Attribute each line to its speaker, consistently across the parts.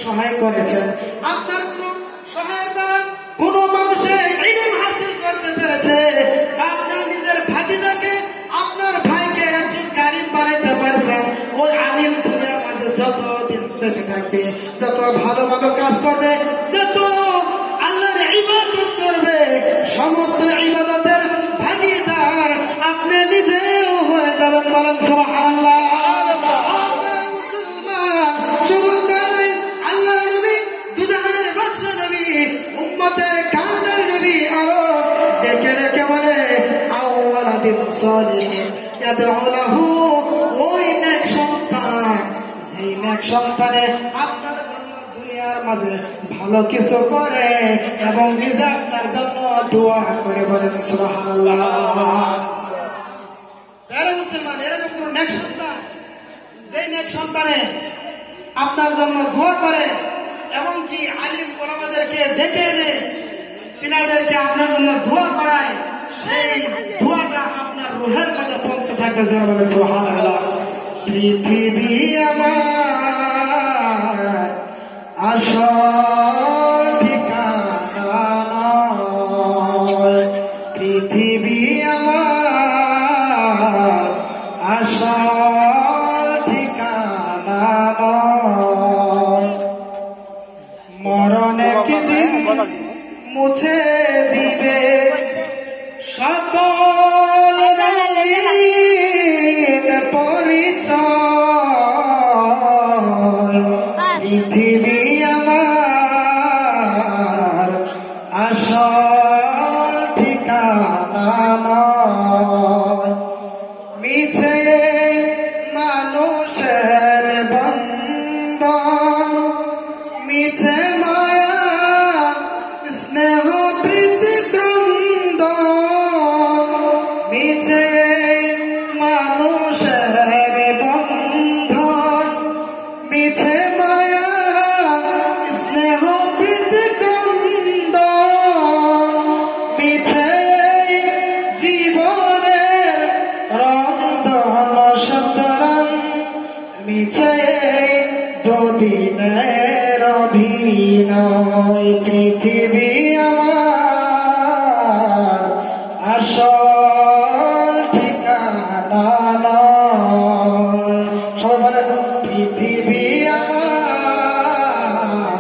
Speaker 1: সহায় করেছেন। আপনার কোন সহায়ের দ্বারা কোন মানুষে ইলম হাসিল করতে পেরেছে, আপনার নিজের ভাতিজাকে, আপনার ভাইকে একজন কারিম বানাইতে পারছেন, ওই আলিম দুনিয়ার মাঝে যতদিন বেঁচে থাকবে, যত ভালো ভালো কাজ করবে, যত আল্লাহর ইবাদত করবে, সমস্ত ইবাদতের ভাগীদার আপনি নিজেও হয়ে যাবেন। বলেন সুবহানাল্লাহ। উম্মতের কান্দার নবী আরো ডেকে ডেকে বলে আওয়ালাদিন সালিহিন ইয়াদউ লাহু, ওই নেক সন্তান, যেই নেক সন্তানে আপনার জন্য দুনিয়ার মাঝে ভালো কিছু করে এবং নিজে আপনার জন্য দোয়া করে। বলেন সুবহানাল্লাহ। তারা মুসলমান এরকম কোন নেক সন্তান, যেই নেক সন্তানে আপনার জন্য দোয়া করে, এমনকি আলিম ওলামাদেরকে ডেকে এনে তিনাদেরকে আপনার জন্য দোয়া করায়, সেই দোয়াটা আপনার রুহের মধ্যে পৌঁছে থাকবে। সুবহানাল্লাহ। পৃথিবী আমার আসল ঠিকানা নয়, পৃথিবী আমার আসল ঠিকানা নয়, মরণ একদিন মুছে দিবে সকল রঙিন পরিচয়, পৃথিবী আমার আসল ঠিকানা নয়, মিছে মানুষের বন্ধন, মিছে মায়া স্নেহ প্রীতি ক্রন্দন, মিছে মানুষের বন্ধন, মিছে মায়া স্নেহ প্রীতি ক্রন্দন, মিছে জীবনের রন্ধন সুতরাং, মিছে দুদিনের অভিনয়, পৃথিবী আমার আসল ঠিকানা নয়। সবাই বলেন পৃথিবী আমার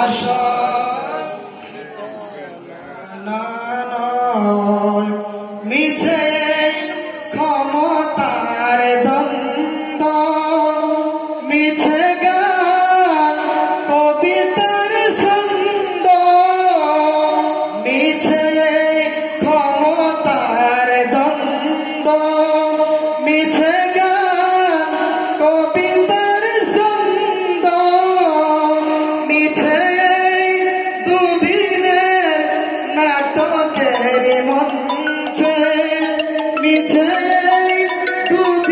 Speaker 1: আসল ঠিকানা নয়, মিছে ক্ষমতার দ্বন্দ্ব, মিছে গান কবিতার ছন্দ, মিছে ক্ষমতার দ্বন্দ্ব, মিছে গান কবিতার ছন্দ, মিছে দুদিনের নাটকের মঞ্চে, মিছে